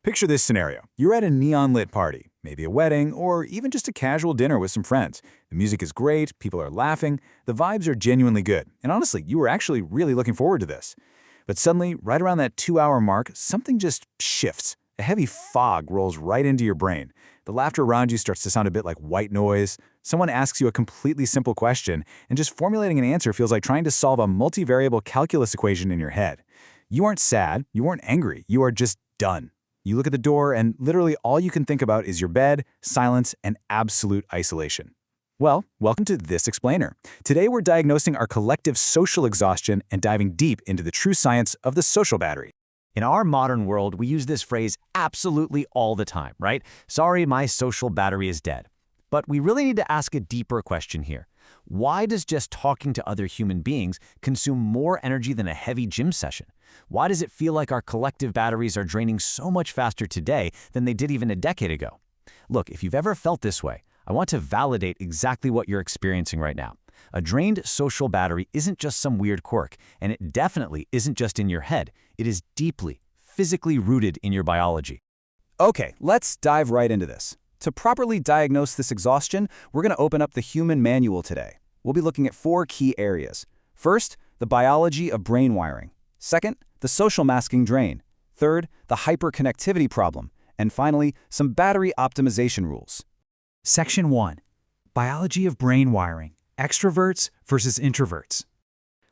Picture this scenario. You're at a neon-lit party, maybe a wedding, or even just a casual dinner with some friends. The music is great, people are laughing, the vibes are genuinely good, and honestly, you were actually really looking forward to this. But suddenly, right around that 2-hour mark, something just shifts. A heavy fog rolls right into your brain. The laughter around you starts to sound a bit like white noise. Someone asks you a completely simple question, and just formulating an answer feels like trying to solve a multivariable calculus equation in your head. You aren't sad, you aren't angry, you are just done. You look at the door, and literally all you can think about is your bed, silence, and absolute isolation. Well, welcome to This Explainer. Today we're diagnosing our collective social exhaustion and diving deep into the true science of the social battery. In our modern world, we use this phrase absolutely all the time, right? Sorry, my social battery is dead. But we really need to ask a deeper question here. Why does just talking to other human beings consume more energy than a heavy gym session? Why does it feel like our collective batteries are draining so much faster today than they did even a decade ago? Look, if you've ever felt this way, I want to validate exactly what you're experiencing right now. A drained social battery isn't just some weird quirk, and it definitely isn't just in your head. It is deeply, physically rooted in your biology. Okay, let's dive right into this. To properly diagnose this exhaustion, we're going to open up the human manual today. We'll be looking at 4 key areas. First, the biology of brain wiring. Second, the social masking drain. Third, the hyperconnectivity problem. And finally, some battery optimization rules. Section 1. Biology of brain wiring. Extroverts versus introverts.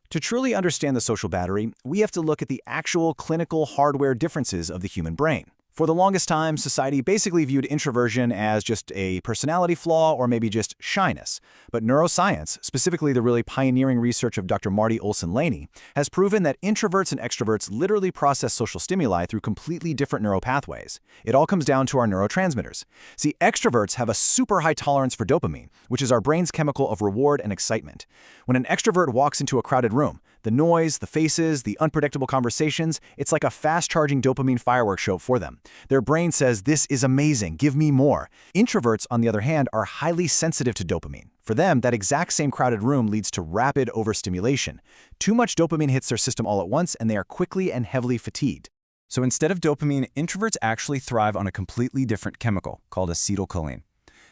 To truly understand the social battery, we have to look at the actual clinical hardware differences of the human brain. For the longest time, society basically viewed introversion as just a personality flaw or maybe just shyness. But neuroscience, specifically the really pioneering research of Dr. Marty Olson-Laney, has proven that introverts and extroverts literally process social stimuli through completely different neural pathways. It all comes down to our neurotransmitters. See, extroverts have a super high tolerance for dopamine, which is our brain's chemical of reward and excitement. When an extrovert walks into a crowded room, the noise, the faces, the unpredictable conversations, it's like a fast-charging dopamine fireworks show for them. Their brain says, "This is amazing, give me more." Introverts, on the other hand, are highly sensitive to dopamine. For them, that exact same crowded room leads to rapid overstimulation. Too much dopamine hits their system all at once, and they are quickly and heavily fatigued. So instead of dopamine, introverts actually thrive on a completely different chemical called acetylcholine.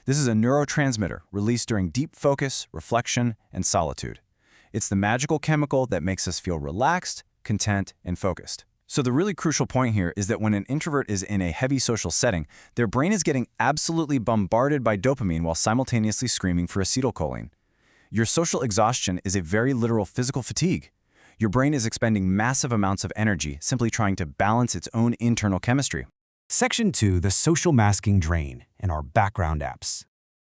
This is a neurotransmitter released during deep focus, reflection, and solitude. It's the magical chemical that makes us feel relaxed, content, and focused. So the really crucial point here is that when an introvert is in a heavy social setting, their brain is getting absolutely bombarded by dopamine while simultaneously screaming for acetylcholine. Your social exhaustion is a very literal physical fatigue. Your brain is expending massive amounts of energy simply trying to balance its own internal chemistry. Section 2. The social masking drain and our background apps.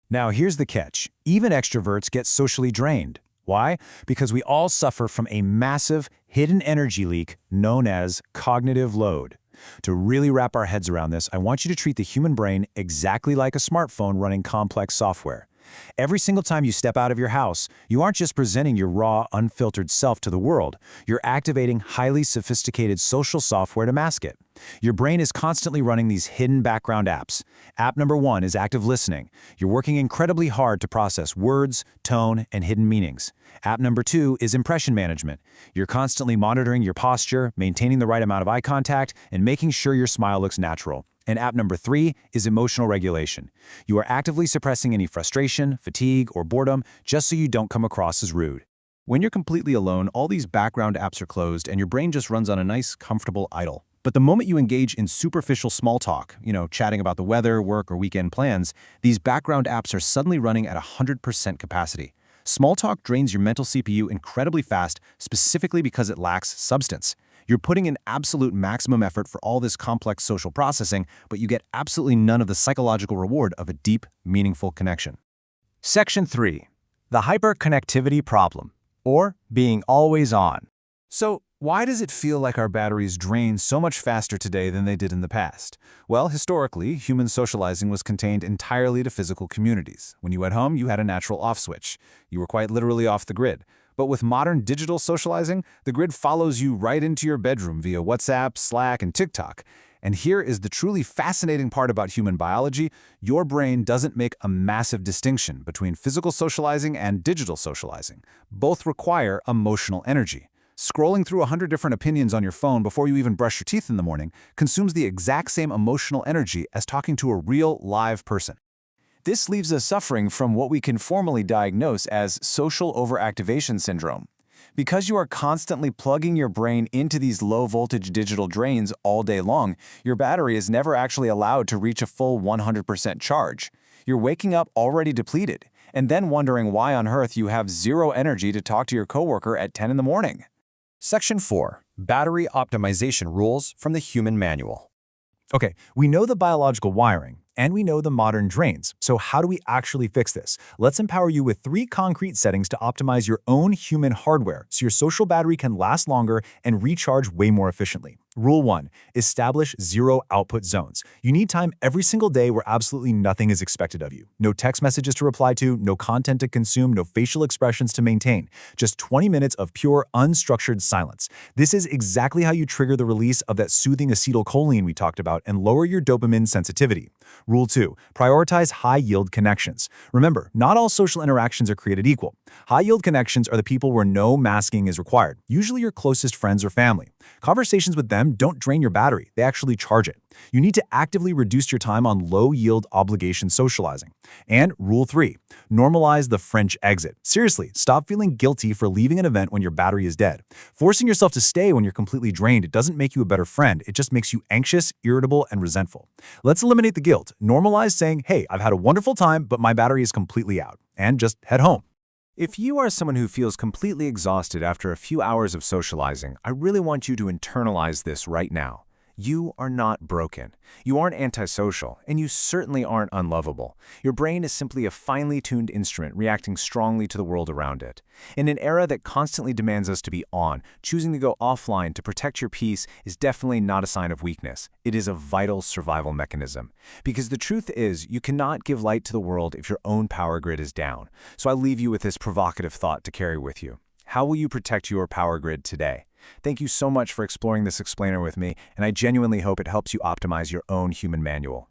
Now here's the catch. Even extroverts get socially drained. Why? Because we all suffer from a massive, hidden energy leak known as cognitive load. To really wrap our heads around this, I want you to treat the human brain exactly like a smartphone running complex software. Every single time you step out of your house, you aren't just presenting your raw, unfiltered self to the world. You're activating highly sophisticated social software to mask it. Your brain is constantly running these hidden background apps. App number 1 is active listening. You're working incredibly hard to process words, tone, and hidden meanings. App number 2 is impression management. You're constantly monitoring your posture, maintaining the right amount of eye contact, and making sure your smile looks natural. And app number 3 is emotional regulation. You are actively suppressing any frustration, fatigue, or boredom just so you don't come across as rude. When you're completely alone, all these background apps are closed and your brain just runs on a nice, comfortable idle. But the moment you engage in superficial small talk, chatting about the weather, work, or weekend plans, these background apps are suddenly running at 100% capacity. Small talk drains your mental CPU incredibly fast, specifically because it lacks substance. You're putting in absolute maximum effort for all this complex social processing, but you get absolutely none of the psychological reward of a deep, meaningful connection. Section 3. The hyperconnectivity problem, or being always on. So, why does it feel like our batteries drain so much faster today than they did in the past? Well, historically, human socializing was contained entirely to physical communities. When you went home, you had a natural off switch. You were quite literally off the grid. But with modern digital socializing, the grid follows you right into your bedroom via WhatsApp, Slack, and TikTok. And here is the truly fascinating part about human biology. Your brain doesn't make a massive distinction between physical socializing and digital socializing. Both require emotional energy. Scrolling through 100 different opinions on your phone before you even brush your teeth in the morning consumes the exact same emotional energy as talking to a real, live person. This leaves us suffering from what we can formally diagnose as social overactivation syndrome. Because you are constantly plugging your brain into these low-voltage digital drains all day long, your battery is never actually allowed to reach a full 100% charge. You're waking up already depleted, and then wondering why on earth you have zero energy to talk to your coworker at 10 in the morning. Section 4. Battery Optimization Rules from the Human Manual. Okay, we know the biological wiring, and we know the modern drains. So how do we actually fix this? Let's empower you with 3 concrete settings to optimize your own human hardware so your social battery can last longer and recharge way more efficiently. Rule 1. Establish zero output zones. You need time every single day where absolutely nothing is expected of you. No text messages to reply to, no content to consume, no facial expressions to maintain. Just 20 minutes of pure, unstructured silence. This is exactly how you trigger the release of that soothing acetylcholine we talked about and lower your dopamine sensitivity. Rule 2. Prioritize high-yield connections. Remember, not all social interactions are created equal. High-yield connections are the people where no masking is required, usually your closest friends or family. Conversations with them don't drain your battery, they actually charge it. You need to actively reduce your time on low-yield obligation socializing. And Rule 3. Normalize the French exit. Seriously, stop feeling guilty for leaving an event when your battery is dead. Forcing yourself to stay when you're completely drained, it doesn't make you a better friend, it just makes you anxious, irritable, and resentful. Let's eliminate the guilt. Normalize saying, hey, I've had a wonderful time, but my battery is completely out. And just head home. If you are someone who feels completely exhausted after a few hours of socializing, I really want you to internalize this right now. You are not broken. You aren't antisocial, and you certainly aren't unlovable. Your brain is simply a finely tuned instrument reacting strongly to the world around it. In an era that constantly demands us to be on, choosing to go offline to protect your peace is definitely not a sign of weakness. It is a vital survival mechanism. Because the truth is, you cannot give light to the world if your own power grid is down. So I leave you with this provocative thought to carry with you. How will you protect your power grid today? Thank you so much for exploring this explainer with me, and I genuinely hope it helps you optimize your own human manual.